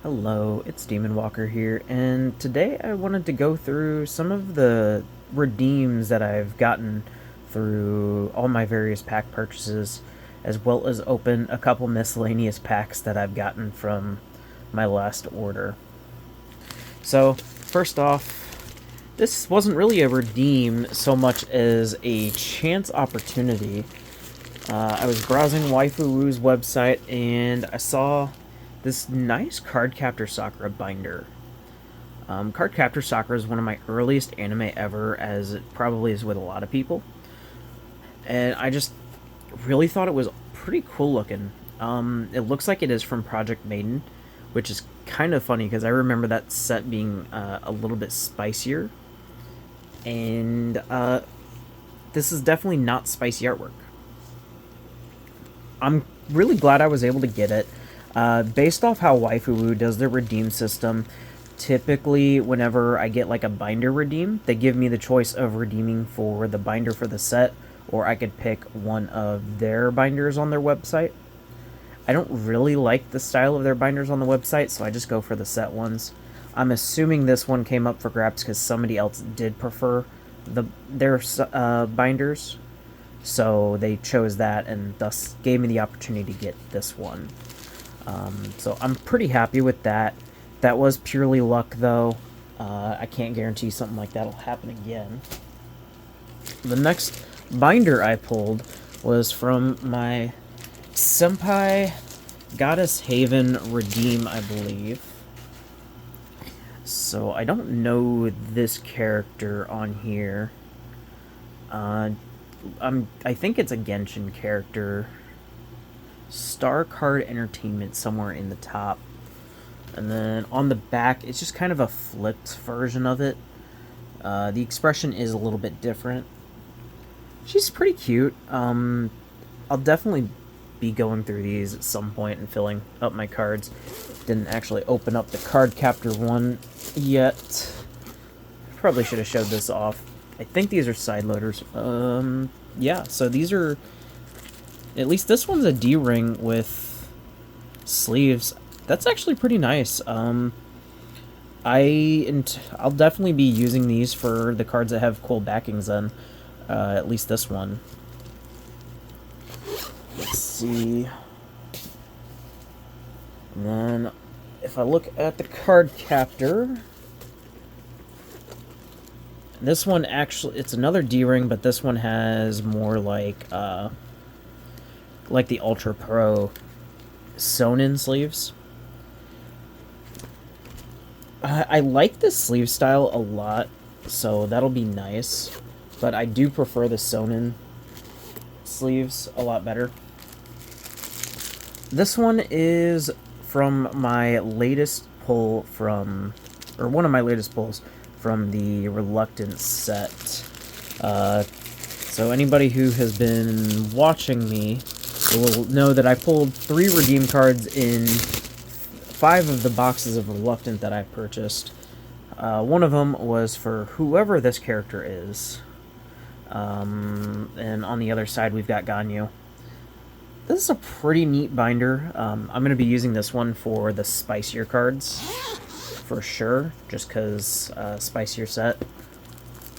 Hello, it's Demon Walker here, and today I wanted to go through some of the redeems that I've gotten through all my various pack purchases, as well as open a couple miscellaneous packs that I've gotten from my last order. So, first off, this wasn't really a redeem so much as a chance opportunity. I was browsing Waifuwu's website and I saw this nice Cardcaptor Sakura binder. Cardcaptor Sakura is one of my earliest anime ever, as it probably is with a lot of people. And I just really thought it was pretty cool looking. It looks like it is from Project Maiden, which is kind of funny because I remember that set being a little bit spicier. And this is definitely not spicy artwork. I'm really glad I was able to get it. Based off how Waifuwu does their redeem system, typically whenever I get like a binder redeem, they give me the choice of redeeming for the binder for the set, or I could pick one of their binders on their website. I don't really like the style of their binders on the website, so I just go for the set ones. I'm assuming this one came up for grabs because somebody else did prefer their binders, so they chose that and thus gave me the opportunity to get this one. So I'm pretty happy with that. That was purely luck, though. I can't guarantee something like that will happen again. The next binder I pulled was from my Senpai Goddess Haven Redeem, I believe. So I don't know this character on here. I think it's a Genshin character. Star Card Entertainment somewhere in the top. And then on the back, it's just kind of a flipped version of it. The expression is a little bit different. She's pretty cute. I'll definitely be going through these at some point and filling up my cards. Didn't actually open up the Cardcaptor one yet. Probably should have showed this off. I think these are side loaders. Yeah, so these are... At least this one's a D-ring with sleeves. That's actually pretty nice. I'll definitely be using these for the cards that have cool backings then. At least this one. Let's see. And then, if I look at the Cardcaptor, this one actually, it's another D-ring, but this one has more like the Ultra Pro sewn-in sleeves. I like this sleeve style a lot, so that'll be nice. But I do prefer the sewn-in sleeves a lot better. This one is from my latest pull from, or one of my latest pulls from the Reluctant set. So anybody who has been watching me will know that I pulled 3 redeem cards in 5 of the boxes of Reluctant that I purchased. One of them was for whoever this character is. And on the other side, we've got Ganyu. This is a pretty neat binder. I'm going to be using this one for the spicier cards, for sure, just because spicier set.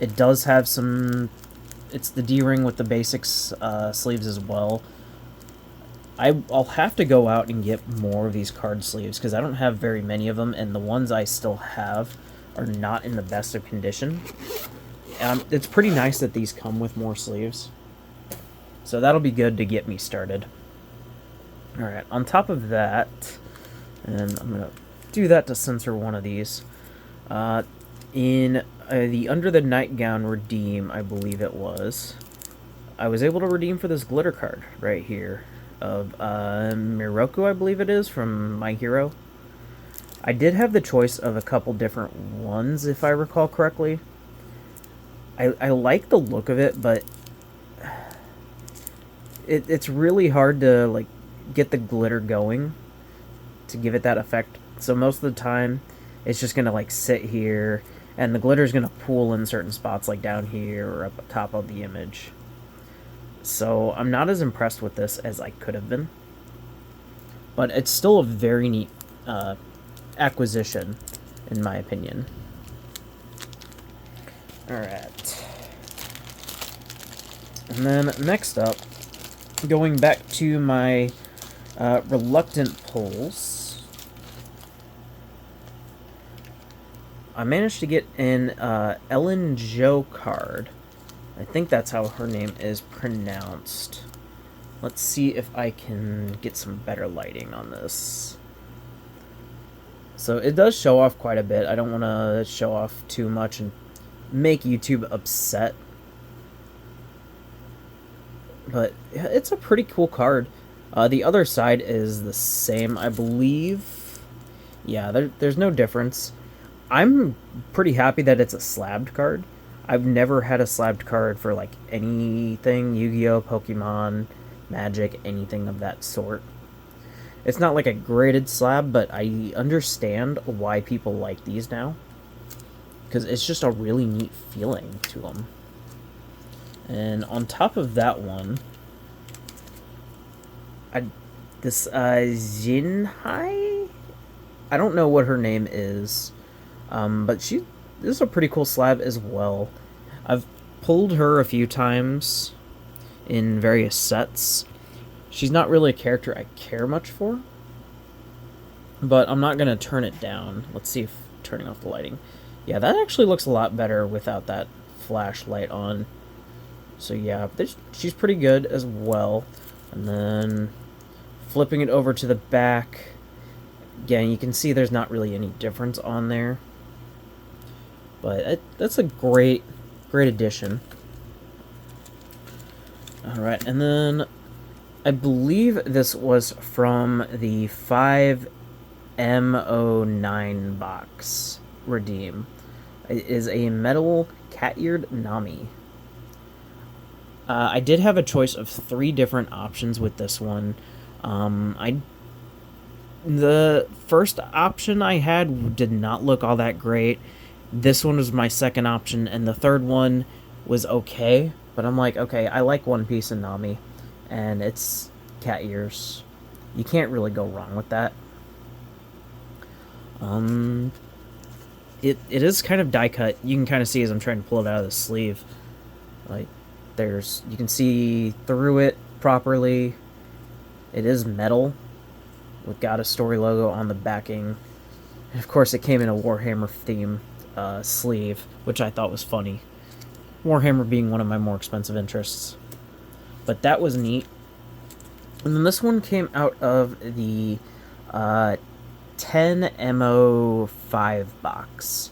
It does have some... It's the D-ring with the basics sleeves as well. I'll have to go out and get more of these card sleeves, because I don't have very many of them, and the ones I still have are not in the best of condition. It's pretty nice that these come with more sleeves. So that'll be good to get me started. Alright, on top of that, and I'm going to do that to censor one of these. In the Under the Nightgown redeem, I believe it was, I was able to redeem for this glitter card right here of Miroku, I believe it is, from My Hero. I did have the choice of a couple different ones, if I recall correctly. I like the look of it, but it's really hard to like get the glitter going to give it that effect. So most of the time, it's just gonna like sit here, and the glitter's gonna pool in certain spots, like down here or up top of the image. So I'm not as impressed with this as I could have been, but it's still a very neat acquisition, in my opinion. Alright. And then next up, going back to my reluctant pulls, I managed to get an Ellen Jo card. I think that's how her name is pronounced. Let's see if I can get some better lighting on this. So it does show off quite a bit. I don't want to show off too much and make YouTube upset. But it's a pretty cool card. The other side is the same, I believe. Yeah, there's no difference. I'm pretty happy that it's a slabbed card. I've never had a slabbed card for like anything, Yu-Gi-Oh, Pokemon, Magic, anything of that sort. It's not like a graded slab, but I understand why people like these now. Because it's just a really neat feeling to them. And on top of that one, this Jinhai? I don't know what her name is, but this is a pretty cool slab as well. I've pulled her a few times in various sets. She's not really a character I care much for, but I'm not going to turn it down. Let's see if turning off the lighting. Yeah, that actually looks a lot better without that flashlight on. So yeah, she's pretty good as well. And then flipping it over to the back, again, you can see there's not really any difference on there. But that's a great addition. Alright, and then I believe this was from the 5M09 box redeem. It is a metal cat-eared Nami. I did have a choice of 3 different options with this one. The first option I had did not look all that great. This one was my second option, and the third one was okay. But I'm like, okay, I like One Piece and Nami, and it's cat ears. You can't really go wrong with that. It is kind of die cut. You can kind of see as I'm trying to pull it out of the sleeve. Like, you can see through it properly. It is metal. We've got a story logo on the backing. And of course, it came in a Warhammer theme sleeve, which I thought was funny. Warhammer being one of my more expensive interests. But that was neat. And then this one came out of the 10MO5 box.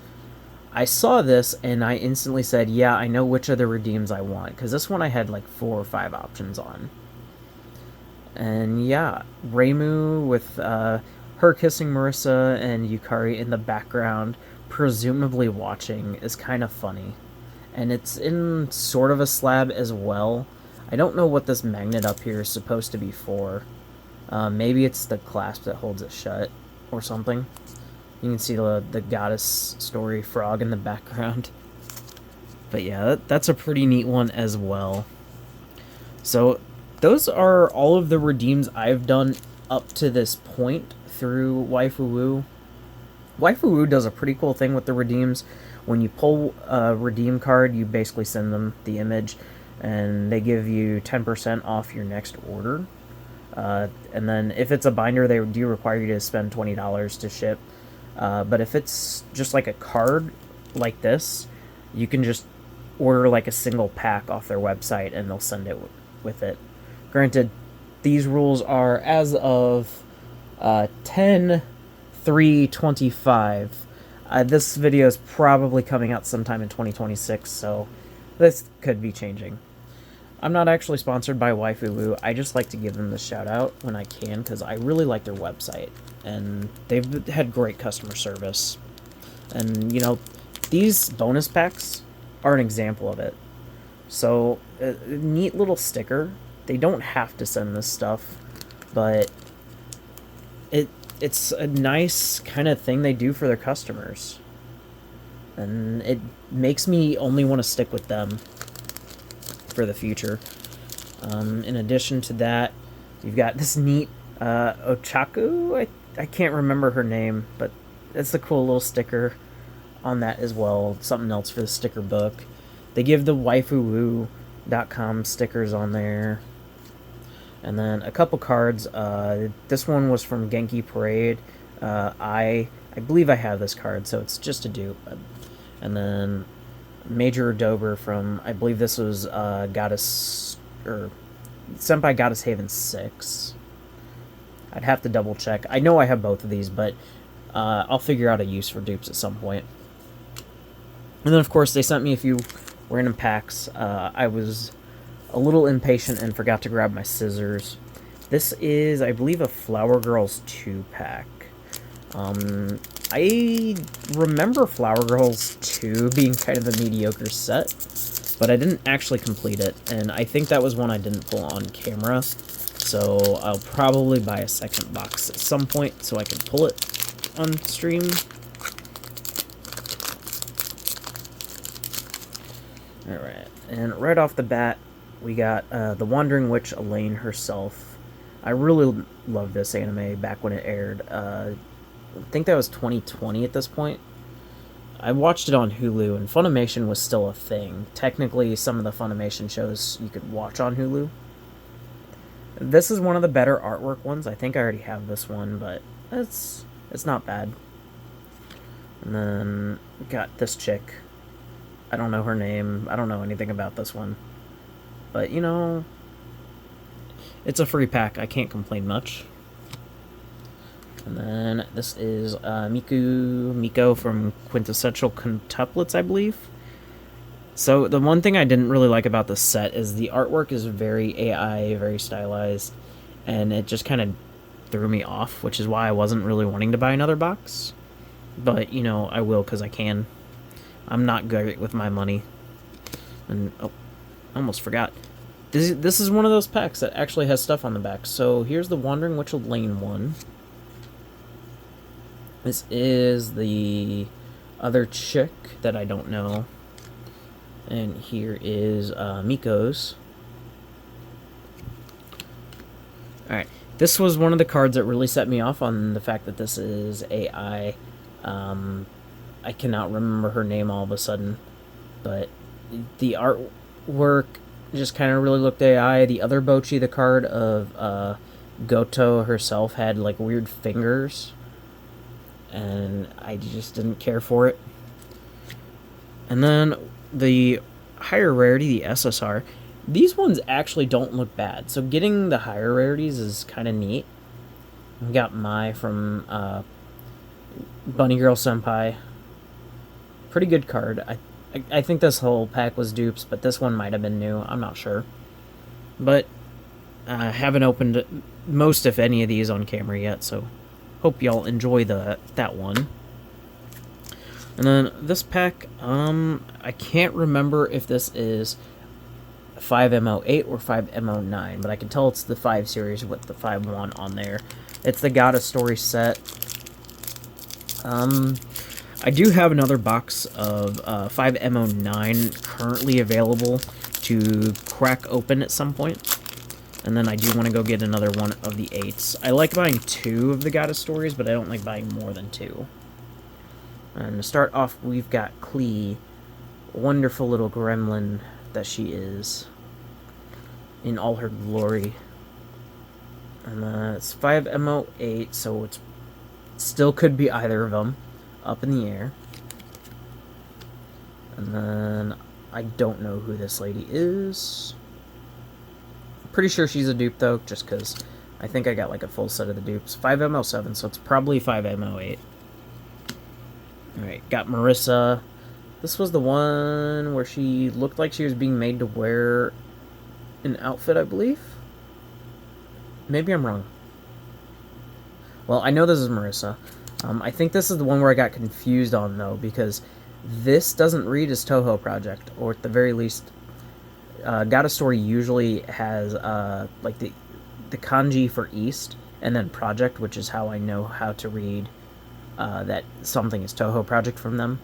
I saw this and I instantly said, yeah, I know which of the redeems I want. Because this one I had like 4 or 5 options on. And yeah, Reimu with her kissing Marissa and Yukari in the background, presumably watching, is kind of funny. And it's in sort of a slab as well. I don't know what this magnet up here is supposed to be for. Maybe it's the clasp that holds it shut or something. You can see the goddess story frog in the background. But yeah, that's a pretty neat one as well. So those are all of the redeems I've done up to this point through Waifuwu. Waifuwu does a pretty cool thing with the redeems. When you pull a redeem card, you basically send them the image, and they give you 10% off your next order. And then if it's a binder, they do require you to spend $20 to ship. But if it's just like a card like this, you can just order like a single pack off their website, and they'll send it with it. Granted, these rules are as of 10/3/25. This video is probably coming out sometime in 2026, so this could be changing. I'm not actually sponsored by Waifuwu. I just like to give them the shout out when I can, because I really like their website, and they've had great customer service. And, you know, these bonus packs are an example of it. So, a neat little sticker. They don't have to send this stuff, but it's a nice kind of thing they do for their customers. And it makes me only want to stick with them for the future. In addition to that, you've got this neat Ochaku. I can't remember her name, but it's a cool little sticker on that as well. Something else for the sticker book. They give the Waifuwu.com stickers on there. And then a couple cards. This one was from Genki Parade. I believe I have this card, so it's just a dupe. And then Major Dober from, I believe this was Goddess, or Senpai Goddess Haven 6. I'd have to double check. I know I have both of these, but I'll figure out a use for dupes at some point. And then, of course, they sent me a few random packs. I was a little impatient and forgot to grab my scissors. This is, I believe, a Flower Girls 2 pack. I remember Flower Girls 2 being kind of a mediocre set, but I didn't actually complete it, and I think that was one I didn't pull on camera, so I'll probably buy a second box at some point so I can pull it on stream. Alright, and right off the bat, we got the Wandering Witch Elaine herself. I really loved this anime back when it aired. I think that was 2020 at this point. I watched it on Hulu, and Funimation was still a thing. Technically, some of the Funimation shows you could watch on Hulu. This is one of the better artwork ones. I think I already have this one, but it's not bad. And then we got this chick. I don't know her name. I don't know anything about this one. But, you know, it's a free pack. I can't complain much. And then this is Miko from Quintessential Quintuplets, I believe. So the one thing I didn't really like about this set is the artwork is very AI, very stylized, and it just kind of threw me off, which is why I wasn't really wanting to buy another box. But, you know, I will because I can. I'm not great with my money. And, oh, I almost forgot. This is one of those packs that actually has stuff on the back. So here's the Wandering Witch Lane one. This is the other chick that I don't know. And here is Miko's. Alright, this was one of the cards that really set me off on the fact that this is AI. I cannot remember her name all of a sudden. But the artwork just kind of really looked AI. The other Bochi, the card of Goto herself, had like weird fingers. And I just didn't care for it. And then the higher rarity, the SSR, these ones actually don't look bad. So getting the higher rarities is kind of neat. We got Mai from Bunny Girl Senpai. Pretty good card. I think this whole pack was dupes, but this one might have been new. I'm not sure. But I haven't opened most, if any, of these on camera yet, so hope y'all enjoy that one. And then this pack, I can't remember if this is 5MO8 or 5MO9, but I can tell it's the 5 series with the 5-1 on there. It's the Goddess Story set. I do have another box of 5MO9 currently available to crack open at some point. And then I do want to go get another one of the 8s. I like buying 2 of the Goddess Stories, but I don't like buying more than 2. And to start off, we've got Klee. Wonderful little gremlin that she is. In all her glory. And it's 5MO8, so it still could be either of them. Up in the air. And then I don't know who this lady is. Pretty sure she's a dupe, though, just because I think I got like a full set of the dupes. 5MO7, so it's probably 5MO8. Alright, got Marissa. This was the one where she looked like she was being made to wear an outfit, I believe? Maybe I'm wrong. Well, I know this is Marissa. I think this is the one where I got confused on, though, because this doesn't read as Toho Project, or at the very least, Goddess Story usually has like the kanji for East, and then Project, which is how I know how to read that something is Toho Project from them.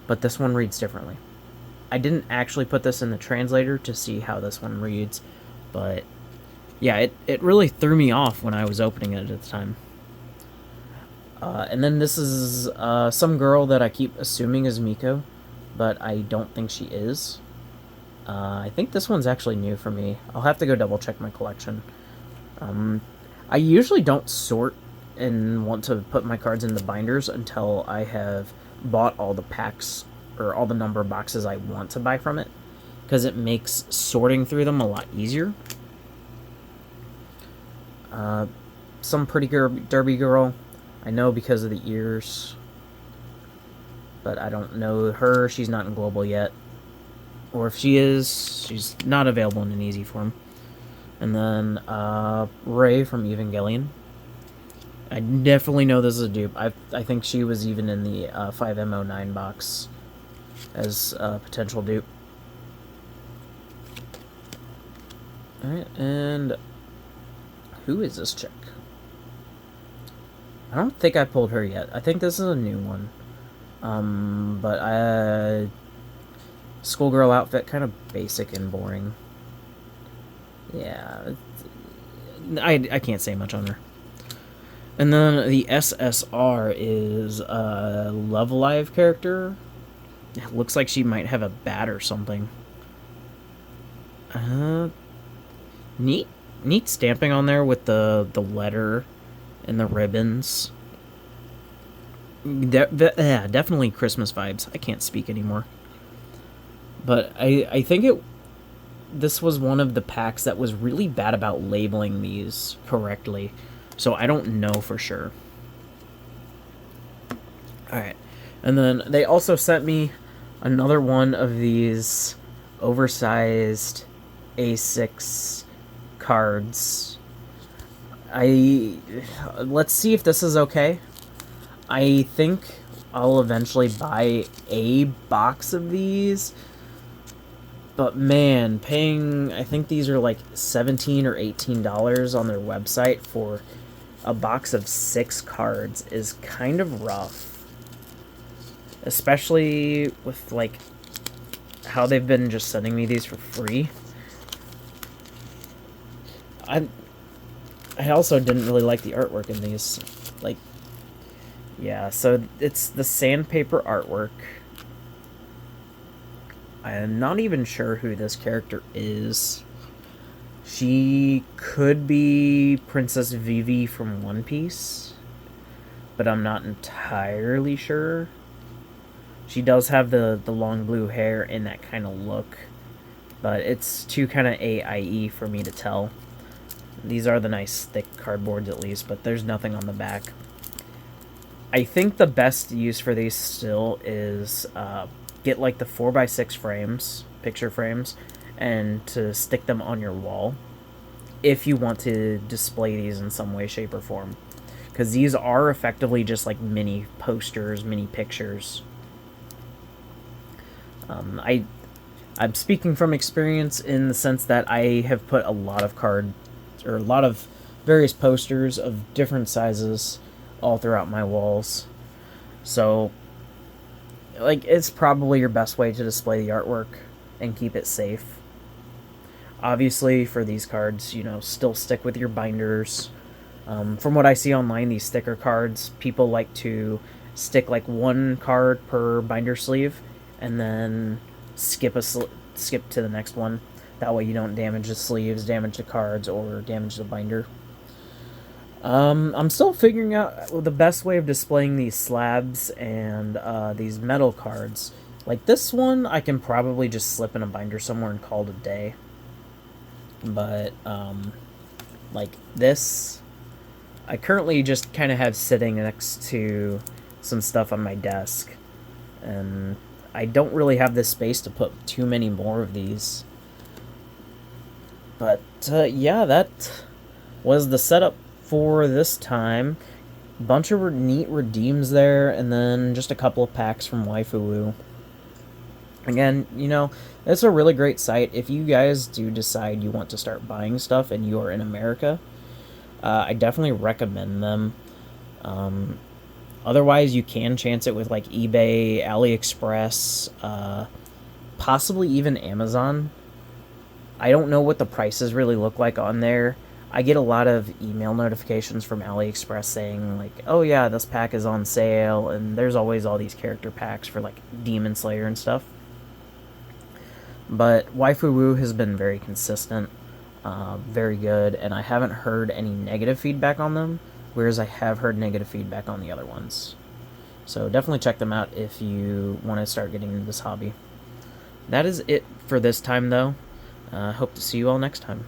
But this one reads differently. I didn't actually put this in the translator to see how this one reads, but yeah, it really threw me off when I was opening it at the time. And then this is some girl that I keep assuming is Miko, but I don't think she is. I think this one's actually new for me. I'll have to go double check my collection. I usually don't sort and want to put my cards into binders until I have bought all the packs or all the number of boxes I want to buy from it, because it makes sorting through them a lot easier. Some pretty derby girl. I know because of the ears, but I don't know her. She's not in global yet. Or if she is, she's not available in an easy form. And then Ray from Evangelion. I definitely know this is a dupe. I think she was even in the 5M09 box as a potential dupe. Alright, and who is this chick? I don't think I pulled her yet. I think this is a new one. But schoolgirl outfit, kind of basic and boring. Yeah, I can't say much on her. And then the SSR is a Love Alive character. It looks like she might have a bat or something. Neat stamping on there with the letter and the ribbons. Definitely Christmas vibes. I can't speak anymore. But I think this was one of the packs that was really bad about labeling these correctly. So I don't know for sure. Alright. And then they also sent me another one of these oversized A6 cards. Let's see if this is okay. I think I'll eventually buy a box of these. But man, paying, I think these are like $17 or $18 on their website for a box of 6 cards is kind of rough. Especially with like how they've been just sending me these for free. I also didn't really like the artwork in these. Like, yeah, so it's the sandpaper artwork. I'm not even sure who this character is. She could be Princess Vivi from One Piece, but I'm not entirely sure. She does have the long blue hair and that kind of look, but it's too kind of AIE for me to tell. These are the nice thick cardboards at least, but there's nothing on the back. I think the best use for these still is get like the 4x6 frames, picture frames, and to stick them on your wall if you want to display these in some way, shape, or form. Because these are effectively just like mini posters, mini pictures. I'm speaking from experience in the sense that I have put a lot of a lot of various posters of different sizes all throughout my walls. So, like, it's probably your best way to display the artwork and keep it safe. Obviously, for these cards, you know, still stick with your binders. From what I see online, these sticker cards, people like to stick like one card per binder sleeve and then skip to the next one. That way you don't damage the sleeves, damage the cards, or damage the binder. I'm still figuring out the best way of displaying these slabs and these metal cards. Like this one, I can probably just slip in a binder somewhere and call it a day. But, like this, I currently just kind of have sitting next to some stuff on my desk. And I don't really have the space to put too many more of these. But, yeah, that was the setup for this time. Bunch of neat redeems there, and then just a couple of packs from Waifuwu. Again, you know, it's a really great site. If you guys do decide you want to start buying stuff and you are in America, I definitely recommend them. Otherwise, you can chance it with like eBay, AliExpress, possibly even Amazon. I don't know what the prices really look like on there. I get a lot of email notifications from AliExpress saying, like, oh yeah, this pack is on sale, and there's always all these character packs for, like, Demon Slayer and stuff. But Waifuwu has been very consistent, very good, and I haven't heard any negative feedback on them, whereas I have heard negative feedback on the other ones. So definitely check them out if you want to start getting into this hobby. That is it for this time, though. Hope to see you all next time.